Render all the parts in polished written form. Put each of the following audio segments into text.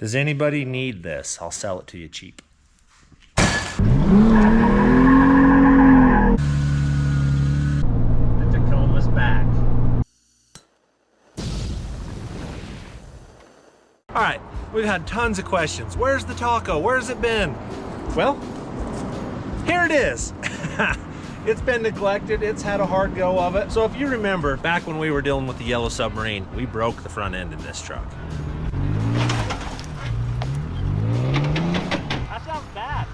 Does anybody need this? I'll sell it to you cheap. The Tacoma's back. All right, we've had tons of questions. Where's the taco? Where's it been? Well, here it is. It's been neglected. It's had a hard go of it. So if you remember, back when we were dealing with the yellow Submarine, we broke the front end in this truck. That sounds bad.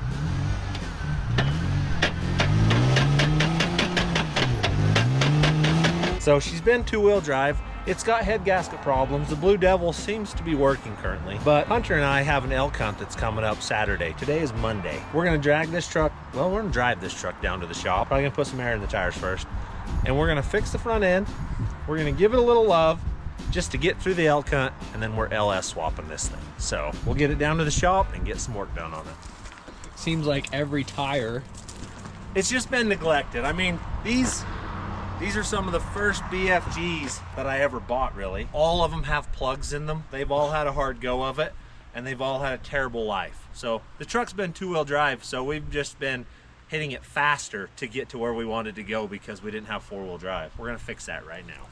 So she's been two-wheel drive. It's got head gasket problems. The Blue Devil seems to be working currently, but Hunter and I have an elk hunt that's coming up Saturday. Today is Monday. We're gonna drag this truck, well, we're gonna drive this truck down to the shop. Probably gonna put some air in the tires first, and we're gonna fix the front end. We're gonna give it a little love just to get through the elk hunt, and then we're LS swapping this thing. So we'll get it down to the shop and get some work done on it. Seems like every tire. It's just been neglected. I mean, these are some of the first BFGs that I ever bought, really. All of them have plugs in them. They've all had a hard go of it, and they've all had a terrible life. So the truck's been two-wheel drive, so we've just been hitting it faster to get to where we wanted to go because we didn't have four-wheel drive. We're gonna fix that right now.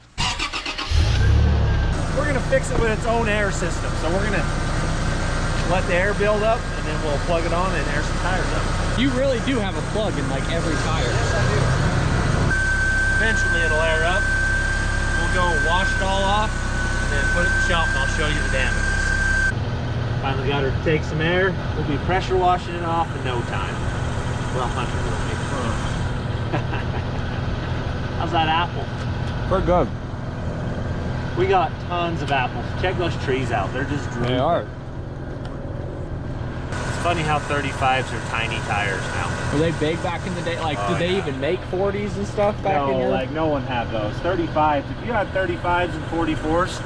We're gonna fix it with its own air system. So we're gonna let the air build up, and then we'll plug it on and air some tires up. You really do have a plug in like every tire. Yes, I do. Eventually it'll air up. We'll go wash it all off and then put it in the shop, and I'll show you the damages. Finally got her to take some air. We'll be pressure washing it off in no time. Well, Hunter will be. How's that apple? Pretty good. We got tons of apples. Check those trees out. They're just drooping. They are. It's funny how 35s are tiny tires now. Were they big back in the day? Like, did they even make 40s and stuff back in here? No, like no one had those. 35s, if you had 35s and 44s,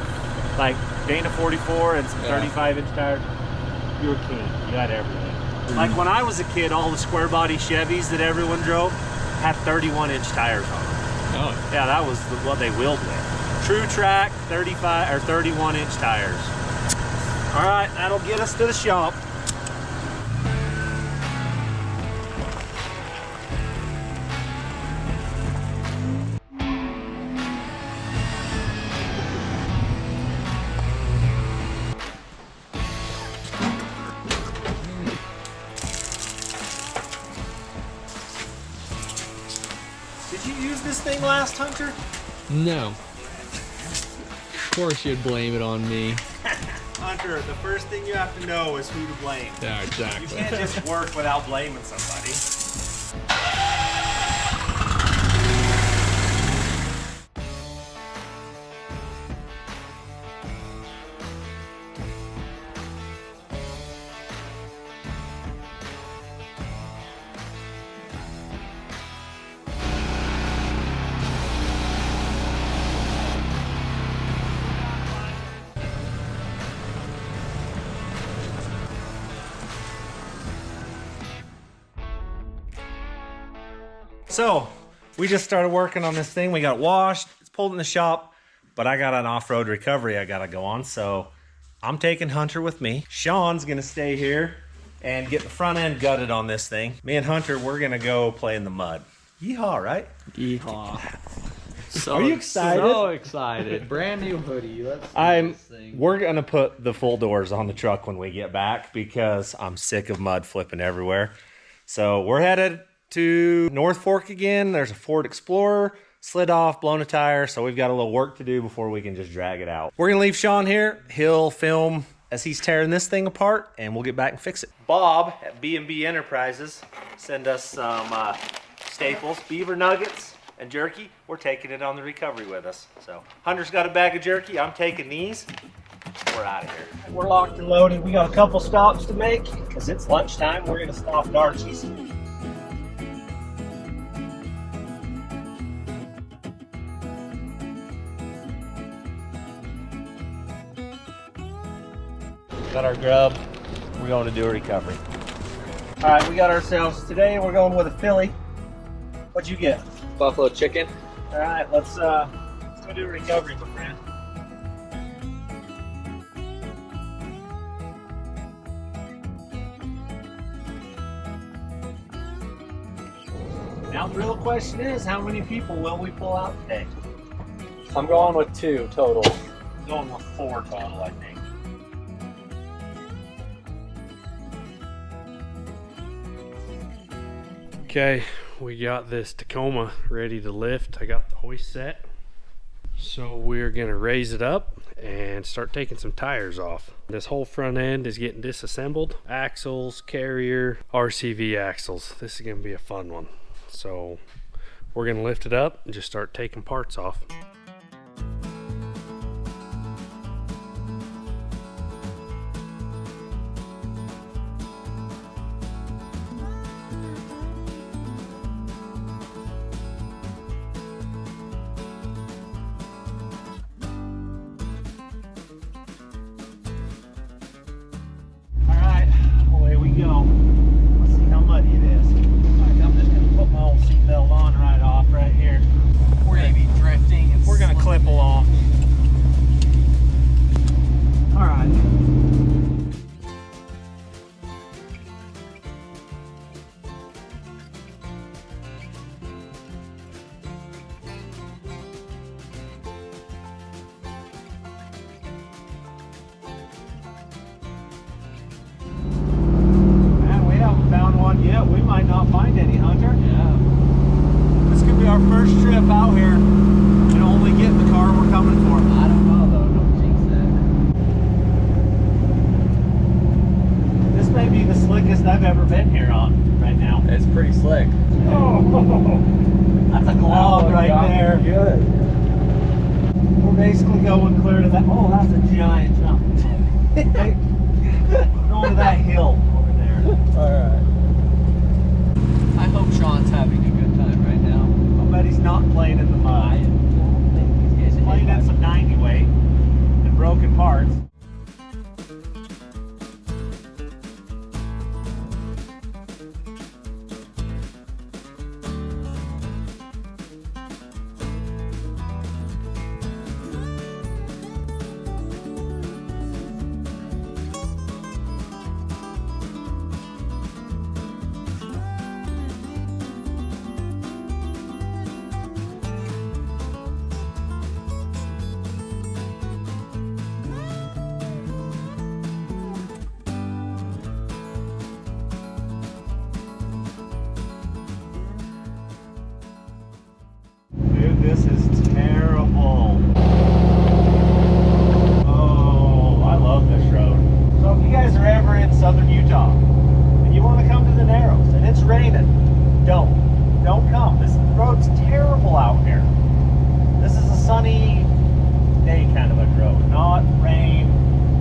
like Dana 44 and some 35-inch tires, you were king. You had everything. Like when I was a kid, all the square body Chevys that everyone drove had 31-inch tires on them. Oh. Yeah, that was what they wheeled with. True track, 35 or 31-inch tires. All right, that'll get us to the shop. Did you use this thing last, Hunter? No. Of course you'd blame it on me. Hunter, the first thing you have to know is who to blame. Yeah, exactly. You can't just work without blaming somebody. So we just started working on this thing. We got it washed, it's pulled in the shop, but I got an off-road recovery I gotta go on. So I'm taking Hunter with me. Sean's gonna stay here and get the front end gutted on this thing. Me and Hunter, we're gonna go play in the mud. Yeehaw, right? Yeehaw. So, are you excited? So excited. Brand new hoodie. Let's do this thing. We're gonna put the full doors on the truck when we get back because I'm sick of mud flipping everywhere. So we're headed to North Fork again. There's a Ford Explorer, slid off, blown a tire, so we've got a little work to do before we can just drag it out. We're gonna leave Sean here. He'll film as he's tearing this thing apart, and we'll get back and fix it. Bob at B&B Enterprises send us some staples, beaver nuggets, and jerky. We're taking it on the recovery with us. So Hunter's got a bag of jerky. I'm taking these. We're out of here. We're locked and loaded. We got a couple stops to make because it's lunchtime. We're gonna stop at Archie's. Got our grub. We're going to do a recovery. All right, we got ourselves today. We're going with a Philly. What'd you get? Buffalo chicken. All right, let's go do a recovery, my friend. Now the real question is, how many people will we pull out today? I'm going with 2 total. I'm going with 4 total, I think. Okay, we got this Tacoma ready to lift. I got the hoist set. So we're gonna raise it up and start taking some tires off. This whole front end is getting disassembled. Axles, carrier, RCV axles. This is gonna be a fun one. So we're gonna lift it up and just start taking parts off. Go. Let's see how muddy it is. Right, I'm just gonna put my old seatbelt on right off right here. We're gonna be drifting and we're gonna clip along. All right. Yeah, we might not find any, Hunter. Yeah. This could be our first trip out here and only get the car we're coming for. I don't know though, don't jinx that. This may be the slickest I've ever been here on right now. It's pretty slick. Oh, that's a glog right there. Good. We're basically going clear to that. Oh, that's a giant jump. Going to that hill over there. Alright. I hope Sean's having a good time right now. I bet he's not playing in the mud. I don't think he's getting Playing in some 90 weight and broken parts. This is terrible. Oh, I love this road. So if you guys are ever in southern Utah and you want to come to the Narrows and it's raining, don't come. This road's terrible out here. This is a sunny day kind of a road, not rain.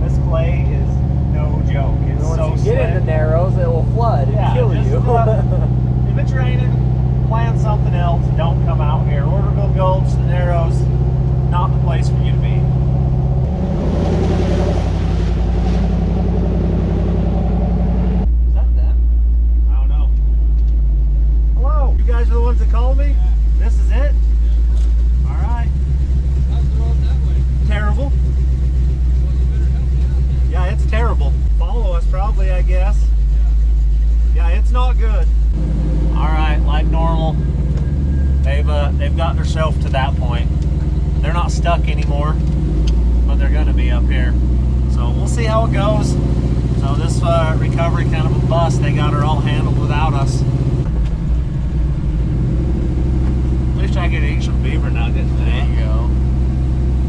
This clay is no joke. It's once so you get in the Narrows, it will flood and kill you. If it's raining, plan something else. Don't come out here. Orderville Gulch, the Narrows, not the place for you to be. Is that them? I don't know. Hello, you guys are the ones that called me? Yeah. This is it? Yeah. All right. How's the road that way? Terrible. Well, you better help me out then. Yeah, it's terrible. Follow us probably, I guess. Yeah, it's not good. All right, like normal, they've gotten themselves to that point. They're not stuck anymore, but they're going to be up here. So we'll see how it goes. So this recovery kind of a bust. They got her all handled without us. At least I get to eat some beaver nuggets today. There you go.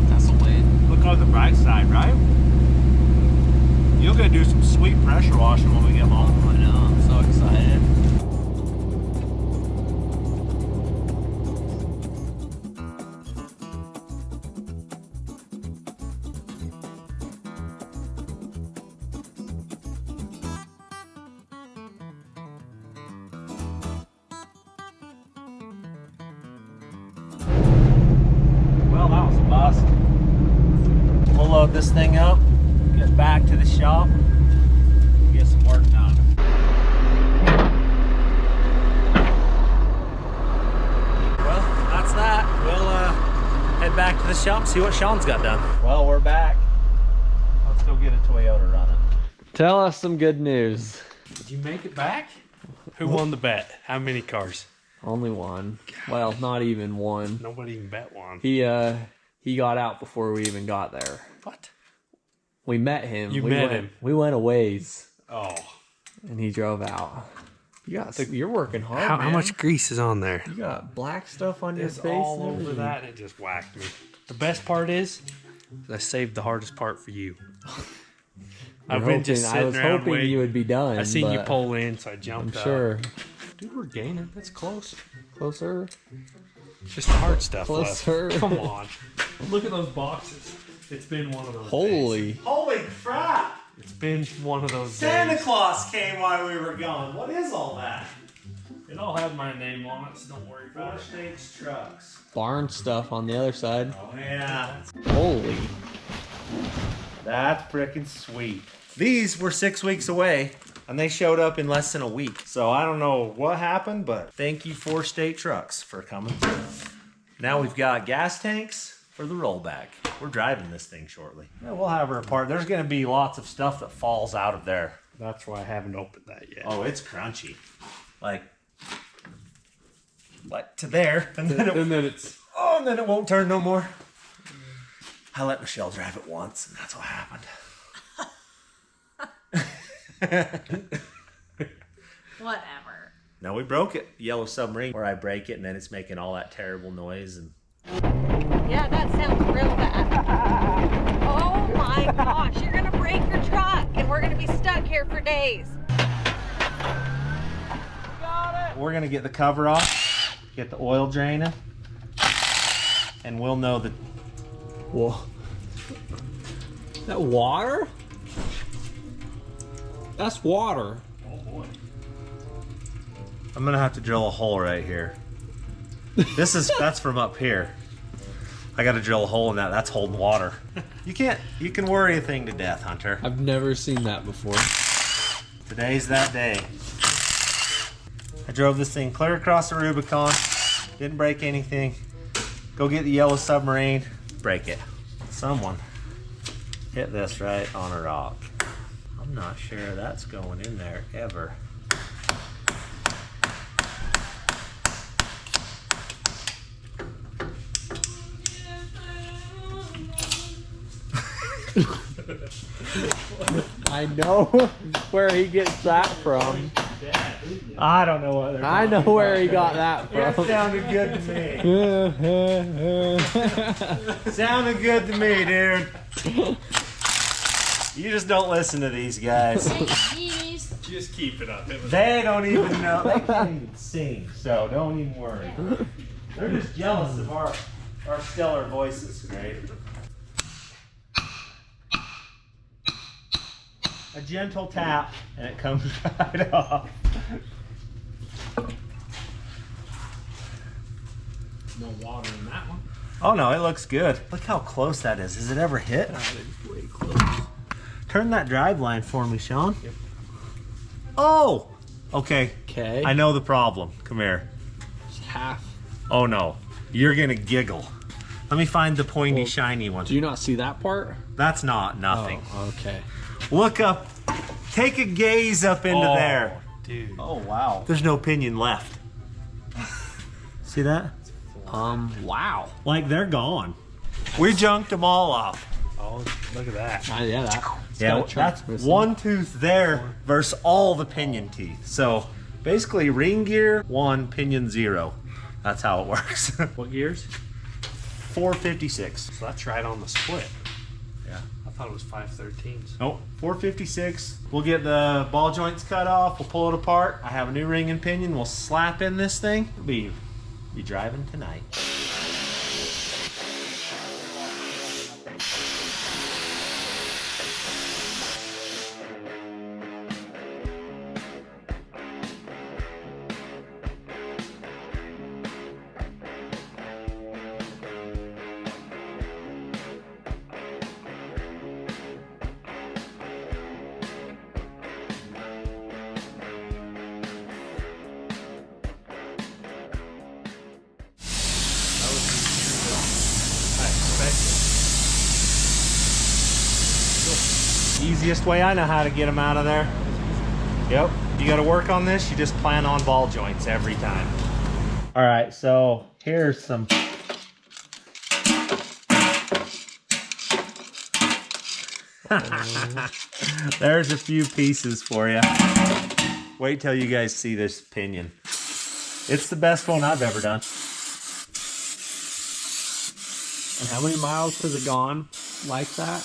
That's a win. Look on the bright side, right? You're going to do some sweet pressure washing when we get home. I know, I'm so excited. Well, that was a bust. We'll load this thing up, get back to the shop, and get some work done. Well, that's that. We'll head back to the shop, see what Sean's got done. Well, we're back. Let's go get a Toyota running. Tell us some good news. Did you make it back? Who won the bet? How many cars? Only one. Well, not even one. Nobody even bet one. He got out before we even got there. What? We met him. You met him. We went a ways. Oh. And he drove out. You're working hard, How man. much grease is on there? You got black stuff on your It's face. all over that, and it just whacked me. The best part is I saved the hardest part for you. I've been just sitting I was around hoping waiting. you would be done. I seen you but pull in, so I jumped I'm up. sure. Dude, we're gaining. That's close. Closer. It's just the hard stuff Closer. left. Come on. Look at those boxes. It's been one of those days. Holy crap! It's been one of those Santa days. Claus came while we were gone. What is all that? It all had my name on it, so don't worry about it. States trucks. Barn stuff on the other side. Oh yeah. Holy. That's freaking sweet. These were 6 weeks away, and they showed up in less than a week. So I don't know what happened, but thank you, 4 State Trucks, for coming through. Now we've got gas tanks for the rollback. We're driving this thing shortly. Yeah, we'll have her apart. There's going to be lots of stuff that falls out of there. That's why I haven't opened that yet. Oh, it's crunchy. Like to there, and then and then it won't turn no more. I let Michelle drive it once, and that's what happened. Whatever. No, we broke it. Yellow Submarine, where I break it, and then it's making all that terrible noise. And Yeah, that sounds real bad. Oh my gosh, you're gonna break your truck and we're gonna be stuck here for days. we're gonna get the cover off, get the oil draining, and we'll know that. Whoa. That water? That's water. Oh boy. I'm gonna have to drill a hole right here. That's from up here. I gotta drill a hole in that. That's holding water. You can worry a thing to death, Hunter. I've never seen that before. Today's that day. I drove this thing clear across the Rubicon. Didn't break anything. Go get the yellow Submarine. Break it. Someone hit this right on a rock. I'm not sure that's going in there ever. I know where he gets that from. I don't know what they're I know where he got that It from. sounded good to me. Sounded good to me, dude. You just don't listen to these guys. Just keep it up. It was They don't even know. They can't even sing, so don't even worry. They're just jealous of our stellar voices, right? A gentle tap, and it comes right off. no water in that one. Oh no, it looks good. Look how close that is. Has it ever hit? That is way close. Turn that drive line for me, Sean. Yep. Oh! Okay. Okay. I know the problem. Come here. It's half. Oh no. You're gonna giggle. Let me find the pointy, shiny one. Do you not see that part? That's not nothing. Oh, okay. Look up. Take a gaze up into there. Dude. Oh wow. There's no pinion left. See that? Wow. Like they're gone. We junked them all off. Oh, look at that. Yeah, that. Yeah, that's one tooth there versus all the pinion teeth. So basically ring gear 1, pinion 0. That's how it works. What gears? 456. So that's right on the split. Yeah. I thought it was 513s. Oh, 456. We'll get the ball joints cut off. We'll pull it apart. I have a new ring and pinion. We'll slap in this thing. We'll be driving tonight. Easiest way I know how to get them out of there. Yep. You got to work on this. You just plan on ball joints every time. All right, so here's some. There's a few pieces for you. Wait till you guys see this pinion. It's the best one I've ever done. And how many miles has it gone like that?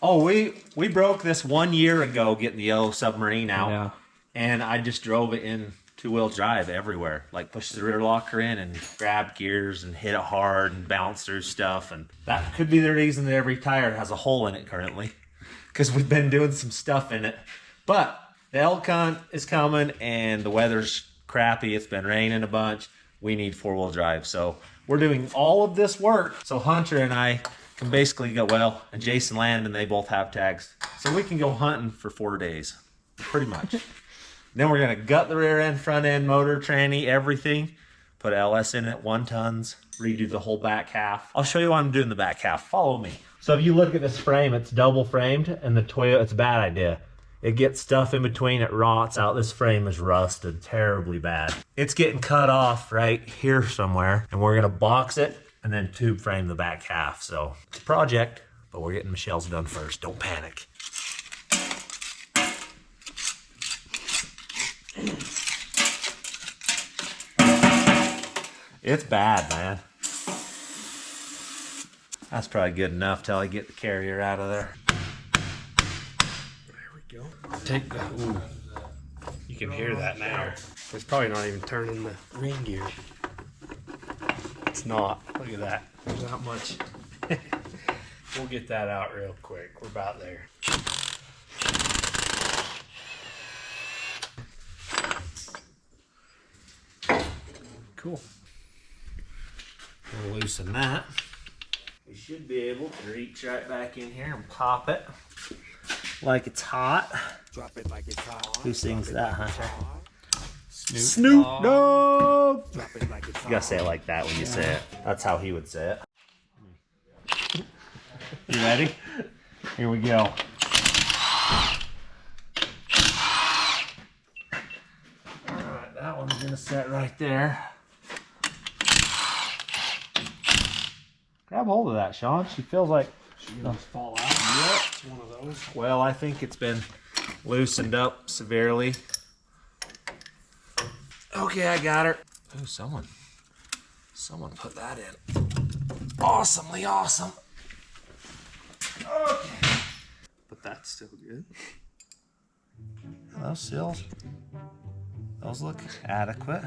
Oh, we broke this 1 year ago getting the yellow Submarine out. Yeah. And I just drove it in two-wheel drive everywhere. Like pushed the rear locker in and grabbed gears and hit it hard and bounced through stuff. And that could be the reason that every tire has a hole in it currently. Because we've been doing some stuff in it. But the elk hunt is coming and the weather's crappy. It's been raining a bunch. We need four-wheel drive. So we're doing all of this work. So Hunter and I can basically go, well, and Jason Landon, they both have tags. So we can go hunting for 4 days, pretty much. Then we're gonna gut the rear end, front end, motor, tranny, everything. Put LS in it, 1 tons, redo the whole back half. I'll show you what I'm doing the back half, follow me. So if you look at this frame, it's double framed, and the Toyota, it's a bad idea. It gets stuff in between, it rots out. This frame is rusted terribly bad. It's getting cut off right here somewhere, and we're gonna box it and then tube frame the back half. So it's a project, but we're getting Michelle's done first, don't panic. It's bad, man. That's probably good enough till I get the carrier out of there. There we go. Take the. Ooh. You can hear that now. It's probably not even turning the ring gear. It's not. Look at that. There's not much. We'll get that out real quick. We're about there. Cool. We'll loosen that. We should be able to reach right back in here and pop it like it's hot. Drop it like it's hot. Who sings that, Hunter? Snoop Dogg. Drop it like it's You gotta say it like that when you say it. That's how he would say it. You ready? Here we go. Alright, that one's gonna set right there. Grab hold of that, Sean. She feels like She's gonna fall out. Yep, it's one of those. well, I think it's been loosened up severely. Okay, I got her. Oh, someone put that in. Awesomely awesome. Okay. But that's still good. Those seals, those look adequate.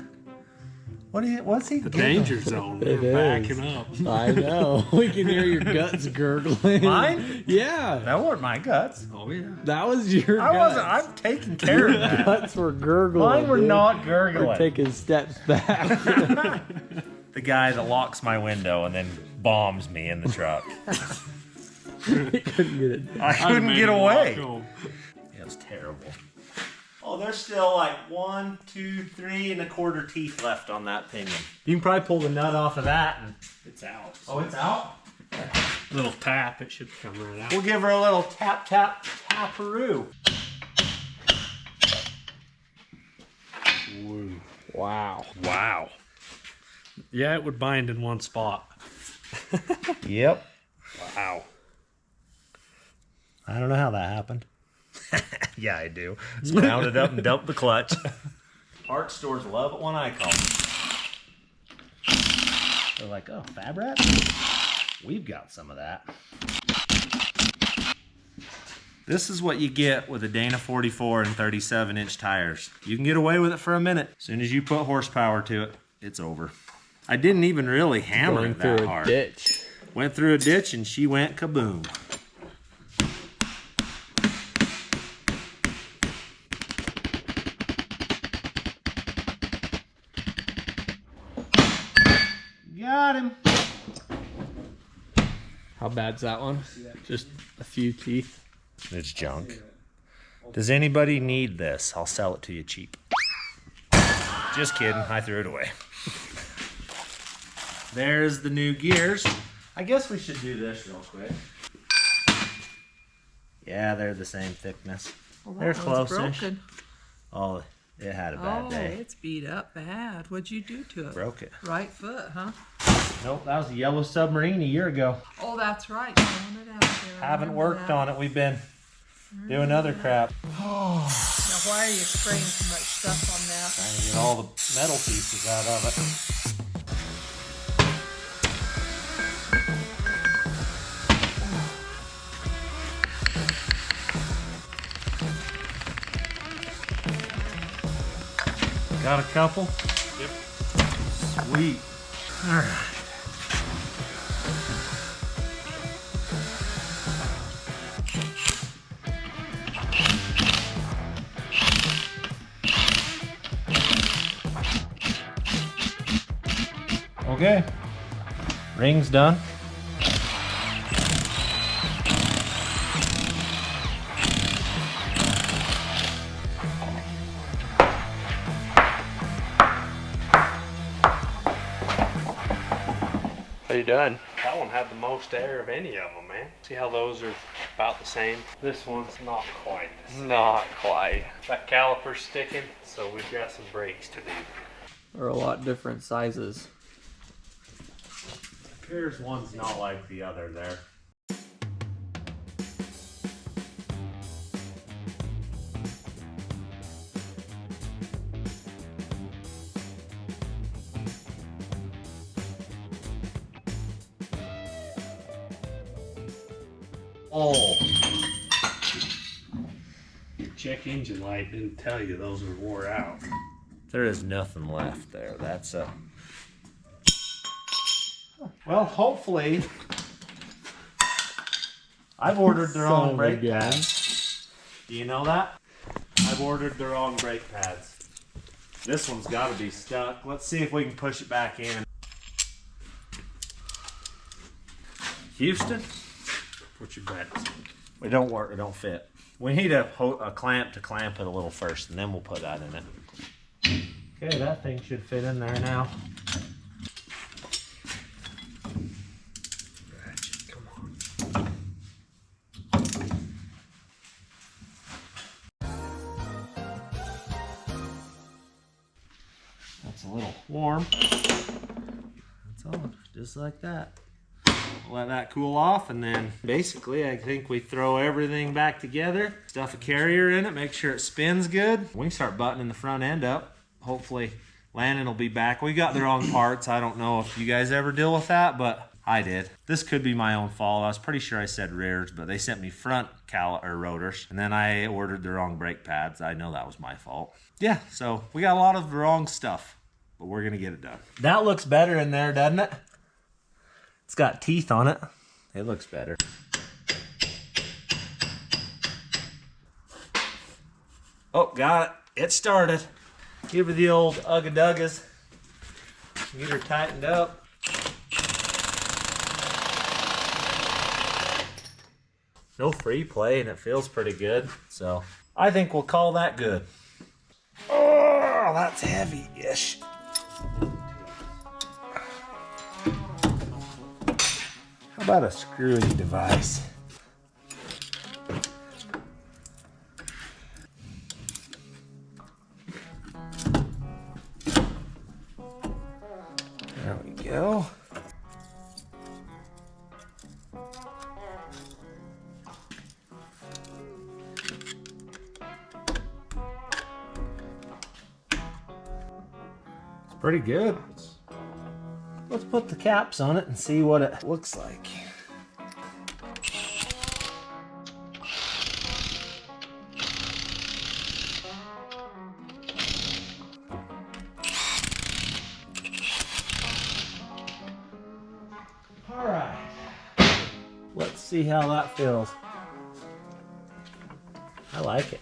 What's he The giggling? danger zone. It We're is. backing up. I know. We can hear your guts gurgling. Mine? Yeah. That weren't my guts. Oh yeah. That was your I guts. wasn't. I'm taking care of that. Guts were gurgling. Mine were dude. not We're gurgling. taking steps back. The guy that locks my window and then bombs me in the truck. Couldn't get it. I couldn't get away. Home. It was terrible. Oh, there's still like 1, 2, 3 1/4 teeth left on that pinion. You can probably pull the nut off of that. And... It's out. Oh, it's out? Little tap. It should come right out. We'll give her a little tap, tap, taparoo. Wow. Wow. Yeah, it would bind in one spot. Yep. Wow. I don't know how that happened. Yeah, I do. Just round it up and dump the clutch. Parts stores love it when I call them. They're like, oh, Fab Rats? We've got some of that. This is what you get with a Dana 44 and 37-inch tires. You can get away with it for a minute. As soon as you put horsepower to it, it's over. I didn't even really hammer Going it that through a hard. ditch. Went through a ditch and she went kaboom. Got him. How bad's that one? Just a few teeth. It's junk. Does anybody need this? I'll sell it to you cheap. Just kidding. I threw it away. There's the new gears. I guess we should do this real quick. Yeah, they're the same thickness. Well, They're that one's close-ish. broken. Oh, It had a bad day. It's beat up bad. What'd you do to it? Broke it. Right foot, huh? Nope, that was a yellow Submarine a year ago. Oh, that's right. Throwing it out there. Haven't worked on it. We've been doing other crap. Now, why are you spraying so much stuff on that? Trying to get all the metal pieces out of it. Got a couple? Yep. Sweet. All right. Okay. Ring's done. How you done? That one had the most air of any of them, man. See how those are about the same? This one's not quite the same. Not quite. That caliper's sticking, so we've got some brakes to do. They're a lot different sizes. Appears one's not like the other there. Oh. Your check engine light didn't tell you those were wore out. There is nothing left there. That's a... Well, hopefully... I've ordered the wrong brake pads. Do you know that? I've ordered the wrong brake pads. This one's got to be stuck. Let's see if we can push it back in. Houston? What's your bets? It don't work. It don't fit. We need a clamp to clamp it a little first, and then we'll put that in it. Okay, that thing should fit in there now. Ratchet, come on. That's a little warm. That's all, just like that. Let that cool off, and then basically I think we throw everything back together, stuff a carrier in it, make sure it spins good. We can start buttoning the front end up. Hopefully Landon will be back. We got the wrong parts. I don't know if you guys ever deal with that, but I did. This could be my own fault. I was pretty sure I said rears, but they sent me front rotors, and then I ordered the wrong brake pads. I know that was my fault. Yeah, so we got a lot of wrong stuff, but we're gonna get it done. That looks better in there, doesn't it? It's got teeth on it. It looks better. Oh, got it. It started. Give her the old ugga-duggas. Get her tightened up. No free play, and it feels pretty good. So I think we'll call that good. Oh, that's heavy-ish. How about a screwy device? There we go. It's pretty good. Let's put the caps on it and see what it looks like. All right. Let's see how that feels. I like it.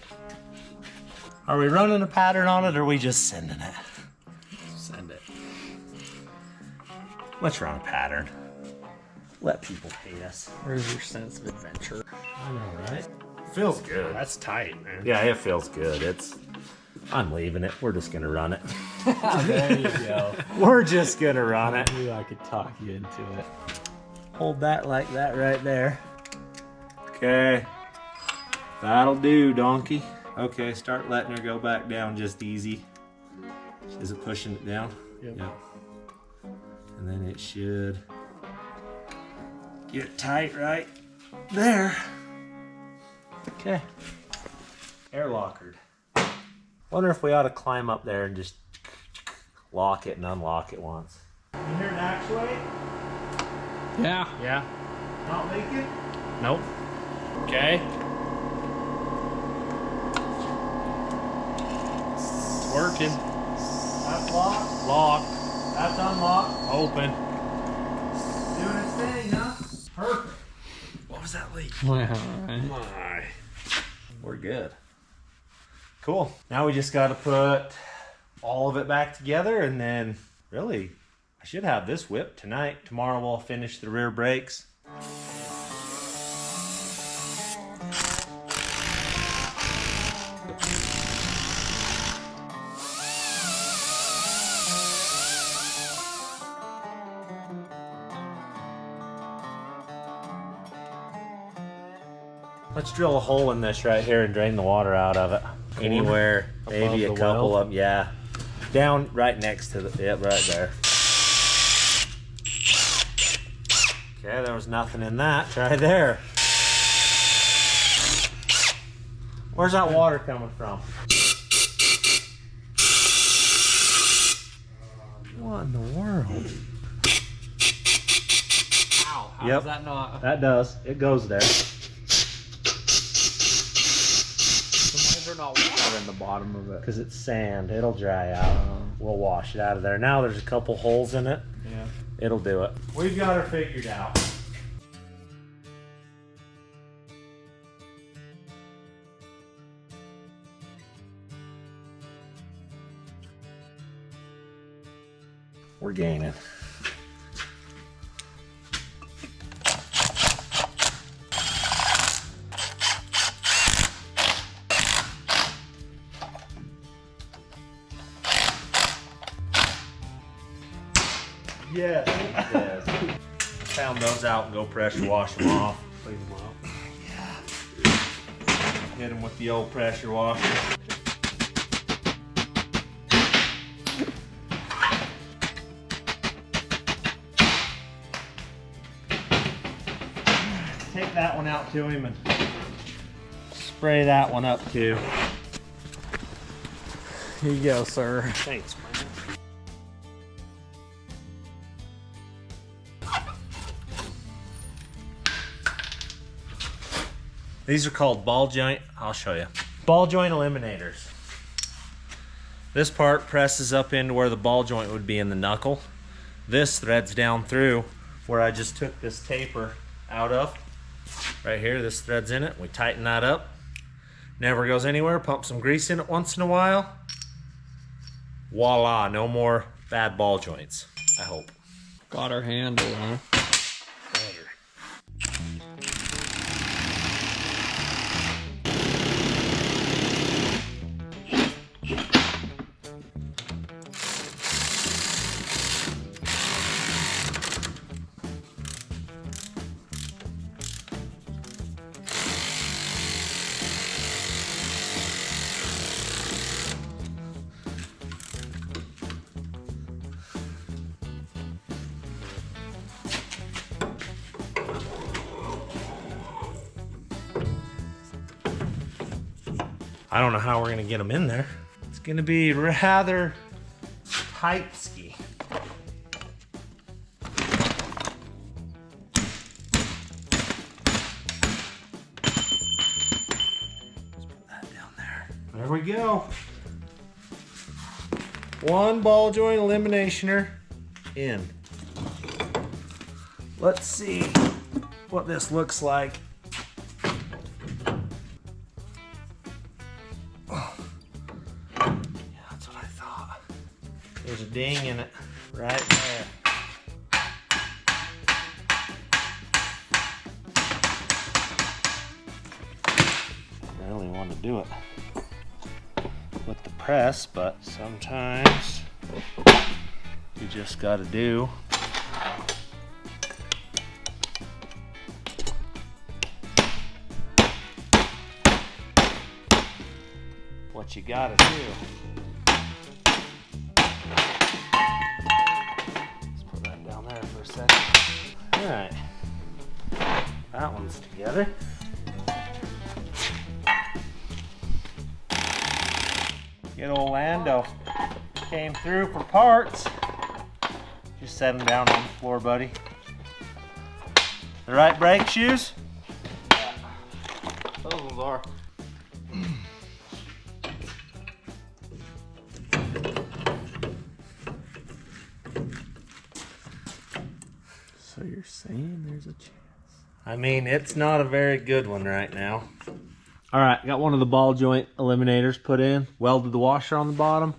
Are we running a pattern on it, or are we just sending it? Send it. Let's run a pattern. Let people hate us. Where's your sense of adventure? I know, right? Feels good. That's tight, man. Yeah, it feels good. I'm leaving it. We're just gonna run it. There you go. We're just gonna run it. I knew I could talk you into it. Hold that like that right there. Okay. That'll do, donkey. Okay, start letting her go back down just easy. Is it pushing it down? Yep. And then it should get tight right there. Okay. Air lockered. Wonder if we ought to climb up there and just lock it and unlock it once. You hear it actuate? Yeah. Yeah. Not leaking? Nope. Okay. It's working. That's locked. Locked. That's unlocked. Open. Doing its thing, huh? Perfect. What was that leak? Well, right. My. We're good. Cool. Now we just got to put all of it back together, and then really, I should have this whipped tonight. Tomorrow we'll finish the rear brakes. Let's drill a hole in this right here and drain the water out of it. Anywhere, maybe a Above the couple well? of them, yeah. Down right next to the, yep, right there. Okay, there was nothing in that. Try there. Where's that water coming from? What in the world? Ow, how Yep. does that not? That does. It goes there. Why is there not water in the bottom of it? Because it's sand. It'll dry out. We'll wash it out of there. Now there's a couple holes in it. Yeah. It'll do it. We've got her figured out. We're gaining. Yes. Yes. Found those out and go pressure wash them off. Clean them up. Hit them with the old pressure washer. Take that one out to him and spray that one up too. Here you go, sir. Thanks, man. These are called ball joint, I'll show you. Ball joint eliminators. This part presses up into where the ball joint would be in the knuckle. This threads down through where I just took this taper out of. Right here, this threads in it. We tighten that up. Never goes anywhere. Pump some grease in it once in a while. Voila, no more bad ball joints, I hope. Got her handle, huh? I don't know how we're gonna get them in there. It's gonna be rather tight-ski. Let's put that down there. There we go. One ball joint eliminationer in. Let's see what this looks like. There's a ding in it right there. I really want to do it with the press, but sometimes you just got to do. what you gotta do. Let's put that down there for a second. All right, that one's together. Good old Lando came through for parts. Just set them down on the floor, buddy. The right brake shoes? Yeah. Those ones are. So you're saying there's a chance? I mean, it's not a very good one right now. All right, got one of the ball joint eliminators put in. Welded the washer on the bottom.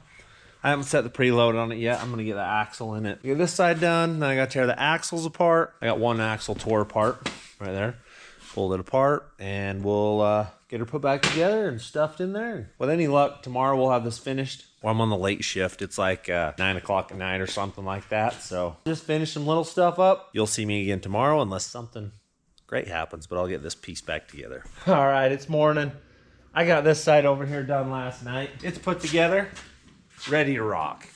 I haven't set the preload on it yet. I'm gonna get the axle in it. Get this side done, then I gotta tear the axles apart. I got one axle tore apart right there. Pulled it apart, and we'll get her put back together and stuffed in there. With any luck, tomorrow we'll have this finished. Well, I'm on the late shift. It's like 9 o'clock at night or something like that. So just finish some little stuff up. You'll see me again tomorrow unless something great happens, but I'll get this piece back together. All right, it's morning. I got this side over here done last night. It's put together, ready to rock.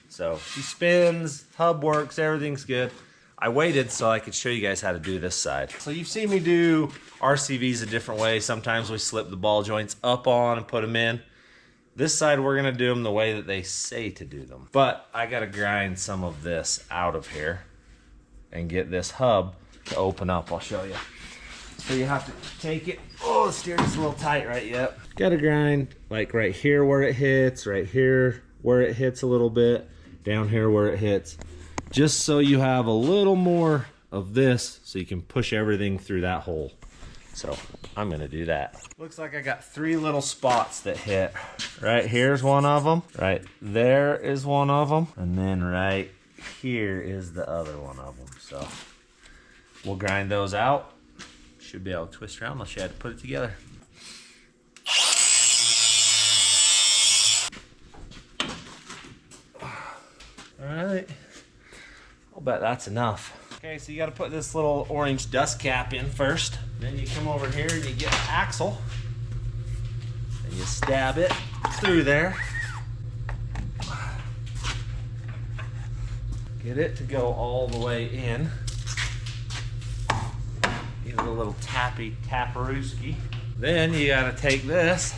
So she spins, hub works, everything's good. I waited so I could show you guys how to do this side. So you've seen me do RCVs a different way. Sometimes we slip the ball joints up on and put them in. This side, we're gonna do them the way that they say to do them. But I gotta grind some of this out of here and get this hub to open up. I'll show you. So you have to take it. Oh, the steering's a little tight right yet. Gotta grind like right here where it hits, right here where it hits a little bit, down here where it hits. Just so you have a little more of this so you can push everything through that hole. So I'm gonna do that. Looks like I got 3 little spots that hit. Right here's one of them. Right there is one of them. And then right here is the other one of them. So we'll grind those out. Should be able to twist around unless you had to put it together. All right, I'll bet that's enough. Okay, so you got to put this little orange dust cap in first. Then you come over here and you get the axle. And you stab it through there. Get it to go all the way in. Give it a little taparooski. Then you gotta take this,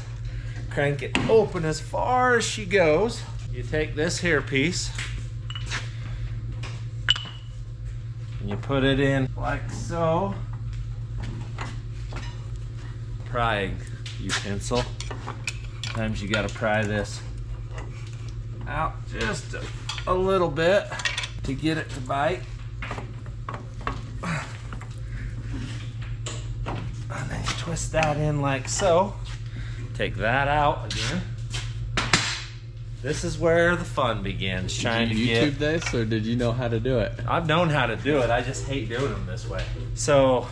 crank it open as far as she goes. You take this here piece and you put it in like so. Prying utensil. Sometimes you gotta pry this out just a little bit to get it to bite. And then you twist that in like so. Take that out again. This is where the fun begins. Trying to Did you YouTube this, or did you know how to do it? I've known how to do it. I just hate doing them this way. So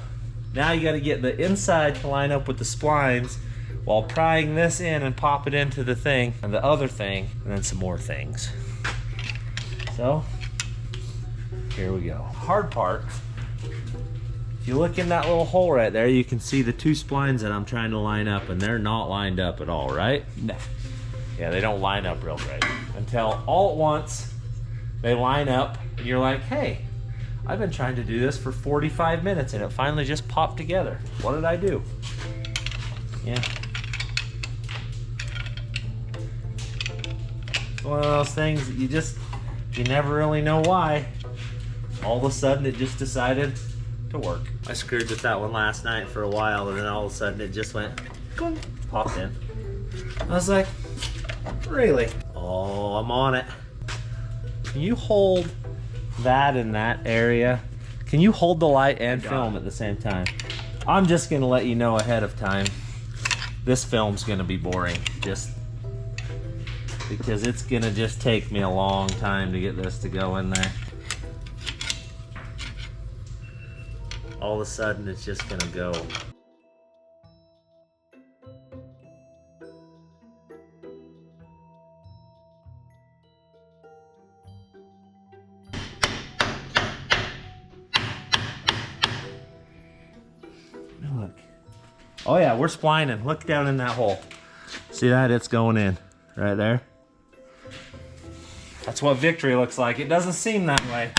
now you got to get the inside to line up with the splines while prying this in and pop it into the thing and the other thing and then some more things. So here we go. Hard part. If you look in that little hole right there, you can see the 2 splines that I'm trying to line up, and they're not lined up at all, right? No. Yeah, they don't line up real great. Until all at once, they line up, and you're like, hey, I've been trying to do this for 45 minutes, and it finally just popped together. What did I do? Yeah. It's one of those things that you never really know why. All of a sudden, it just decided to work. I screwed with that one last night for a while, and then all of a sudden it just went, popped in. I was like, really? Oh, I'm on it. Can you hold that in that area? Can you hold the light and film at the same time? I'm just gonna let you know ahead of time. This film's gonna be boring, just because it's gonna just take me a long time to get this to go in there. All of a sudden, it's just gonna go. Look. Oh yeah, we're splining. Look down in that hole. See that? It's going in right there. That's what victory looks like. It doesn't seem that way.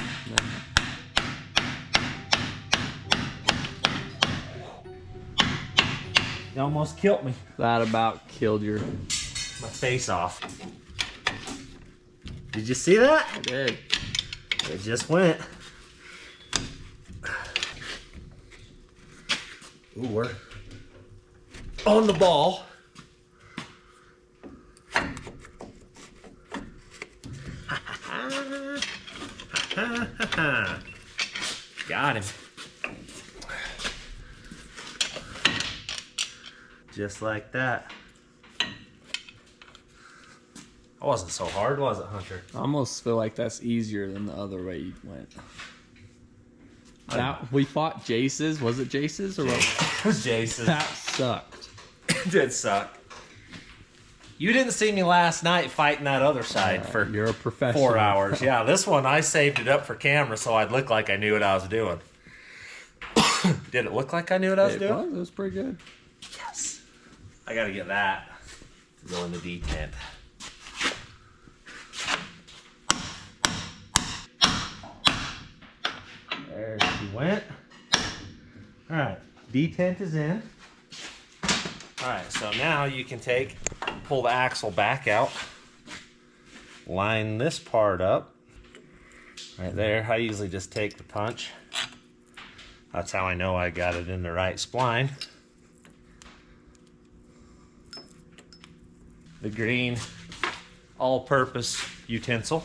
You almost killed me. That about killed your... My face off. Did you see that? I did. It just went. Ooh, we're on the ball. Got him. Just like that. That wasn't so hard, was it, Hunter? I almost feel like that's easier than the other way you went. That, we fought Jace's. Was it Jace's or what? It was Jason. That sucked. It did suck. You didn't see me last night fighting that other side for You're a professional. 4 hours. Yeah, this one I saved it up for camera so I'd look like I knew what I was doing. Did it look like I knew what I was doing? It was pretty good. Yes. I gotta get that to go in the detent. There she went. Alright, detent is in. Alright, so now you can pull the axle back out, line this part up right there. I usually just take the punch. That's how I know I got it in the right spline. The green all-purpose utensil.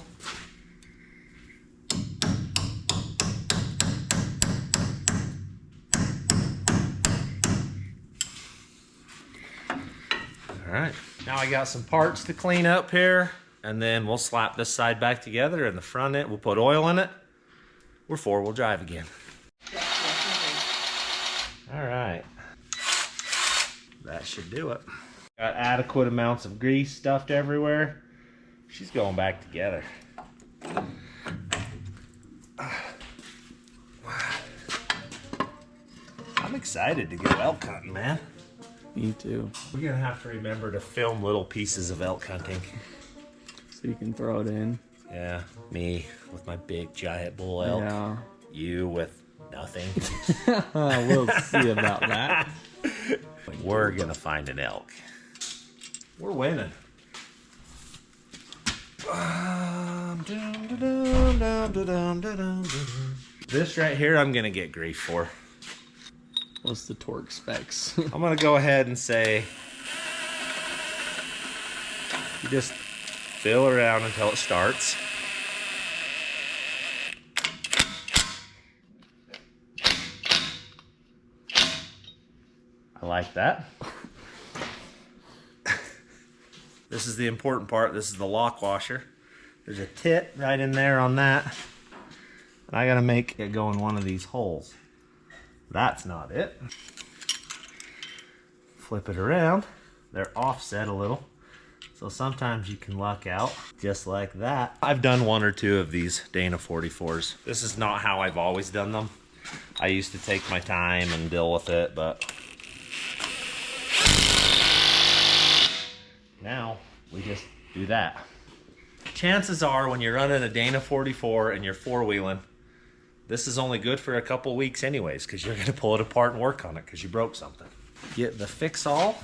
All right, now I got some parts to clean up here, and then we'll slap this side back together, and the front end, we'll put oil in it. We're four-wheel drive again. All right, that should do it. Got adequate amounts of grease stuffed everywhere. She's going back together. I'm excited to go elk hunting, man. Me too. We're gonna have to remember to film little pieces of elk hunting. So you can throw it in. Yeah, me with my big giant bull elk. Yeah. You with nothing. We'll see about that. We're gonna find an elk. We're winning. This right here, I'm gonna get grief for. What's the torque specs? I'm gonna go ahead and say you just feel around until it starts. I like that. This is the important part. This is the lock washer. There's a tit right in there on that. And I gotta make it go in one of these holes. That's not it. Flip it around. They're offset a little. So sometimes you can luck out just like that. I've done one or two of these Dana 44s. This is not how I've always done them. I used to take my time and deal with it, but now we just do that. Chances are when you're running a Dana 44 and you're four-wheeling, this is only good for a couple weeks anyways, because you're gonna pull it apart and work on it because you broke something. Get the fix-all.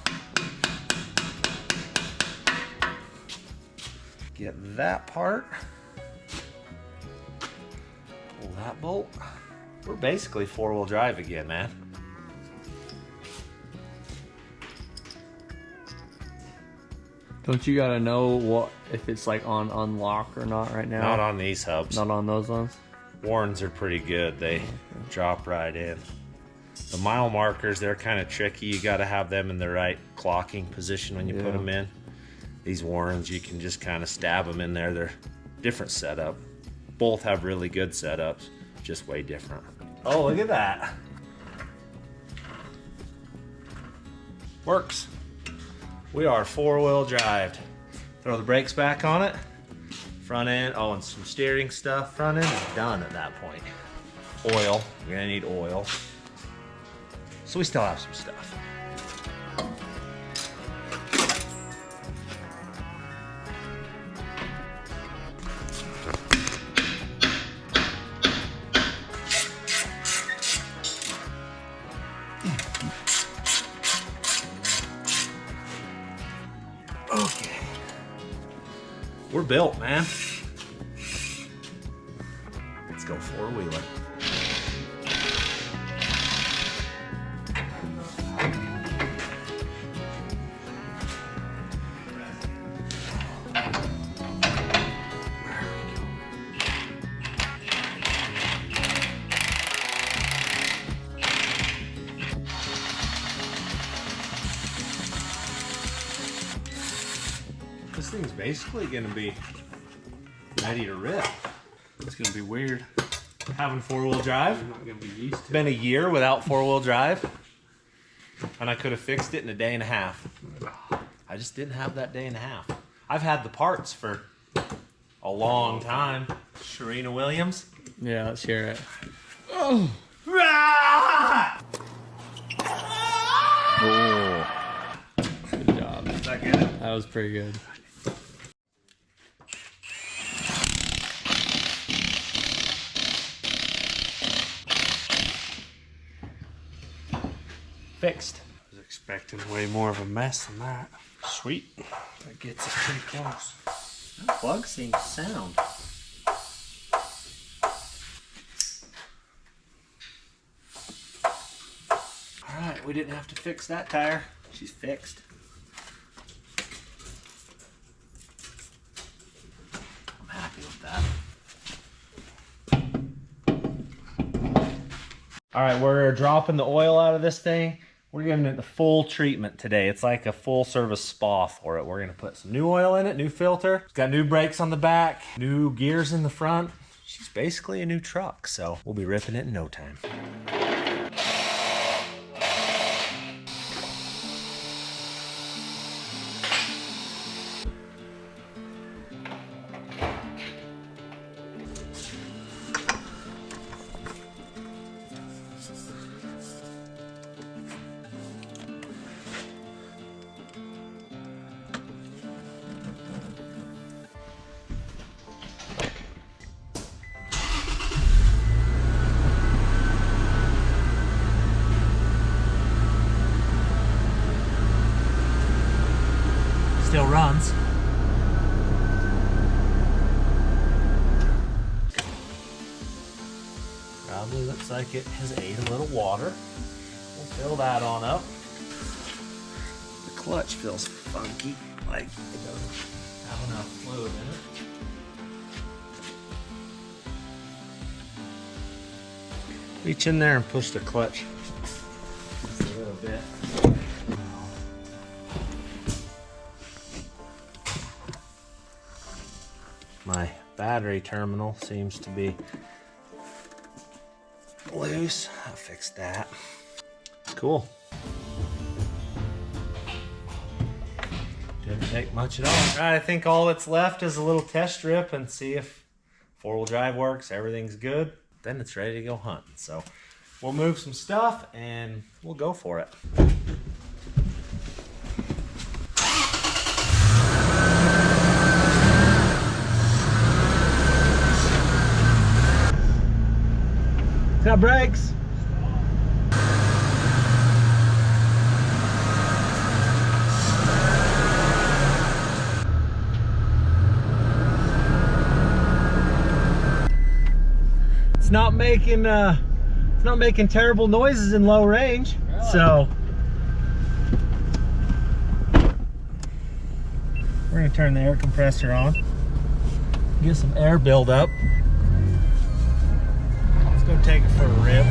Get that part. Pull that bolt. We're basically four-wheel drive again, man. Don't you gotta know what if it's like on unlock or not right now? Not on these hubs. Not on those ones? Warns are pretty good. They drop right in. The mile markers, they're kind of tricky. You got to have them in the right clocking position when you put them in. These warns, you can just kind of stab them in there. They're different setup. Both have really good setups, just way different. Oh, look at that. Works. We are four-wheel drive. Throw the brakes back on it. Front end, oh, and some steering stuff. Front end is done at that point. Oil, you're gonna need oil. So we still have some stuff. Okay. We're built, man. Let's go four-wheeler. This thing's basically gonna be ready to rip. It's gonna be weird. Having four-wheel drive. I'm not gonna be used to It's been a year without four-wheel drive, and I could have fixed it in a day and a half. I just didn't have that day and a half. I've had the parts for a long time. Serena Williams. Yeah, let's hear it. Oh. Good job. Is that good? That was pretty good. Fixed. I was expecting way more of a mess than that. Sweet. That gets us pretty close. That plug seems sound. Alright, we didn't have to fix that tire. She's fixed. I'm happy with that. Alright, we're dropping the oil out of this thing. We're giving it the full treatment today. It's like a full service spa for it. We're gonna put some new oil in it, new filter. It's got new brakes on the back, new gears in the front. She's basically a new truck, so we'll be ripping it in no time. Still runs. Probably looks like it has ate a little water. We'll fill that on up. The clutch feels funky, like it doesn't have enough fluid in it. Reach in there and push the clutch just a little bit. My battery terminal seems to be loose. I'll fix that. Cool. Didn't take much at all. All right, I think all that's left is a little test strip and see if four-wheel drive works, everything's good. Then it's ready to go hunting. So we'll move some stuff and we'll go for it. Got brakes. It's not making terrible noises in low range. Really? So we're gonna turn the air compressor on. Get some air buildup. Let's go take it for a rip.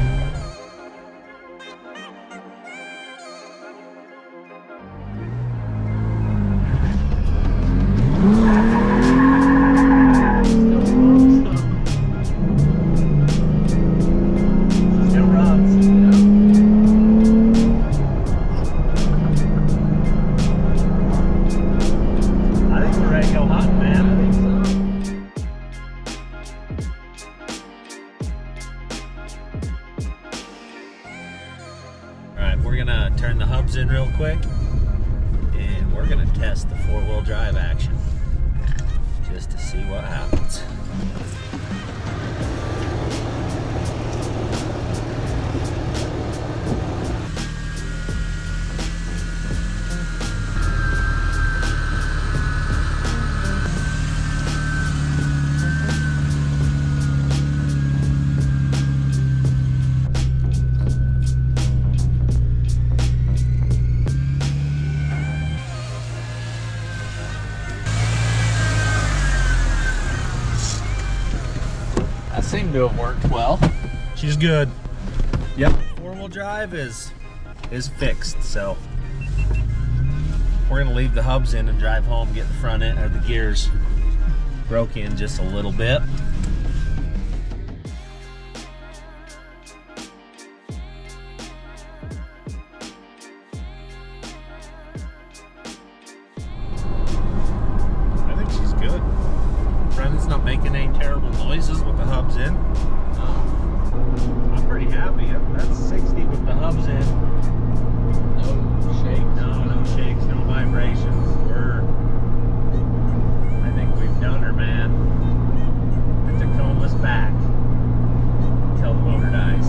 Still runs. I think we're ready to go hunting, man. We're gonna turn the hubs in real quick and we're gonna test the four-wheel drive action just to see what happens. seem to have worked well. She's good. Yep. 4-wheel drive is fixed, so we're gonna leave the hubs in and drive home, get the front end or the gears broke in just a little bit. I think she's good. Front end's not making any terrible noises with the hubs in. I'm pretty happy. That's 60 with the hubs in. No shakes. No shakes, no vibrations. I think we've done her, man. The Tacoma's back. Till the motor dies.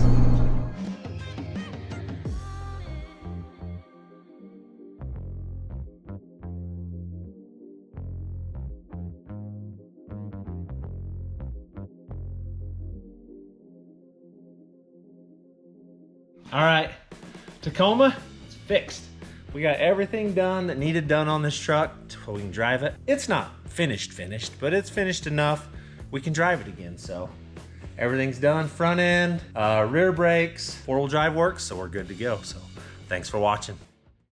All right, Tacoma, it's fixed. We got everything done that needed done on this truck so we can drive it. It's not finished, but it's finished enough. We can drive it again, so everything's done. Front end, rear brakes, 4-wheel drive works, so we're good to go. So thanks for watching.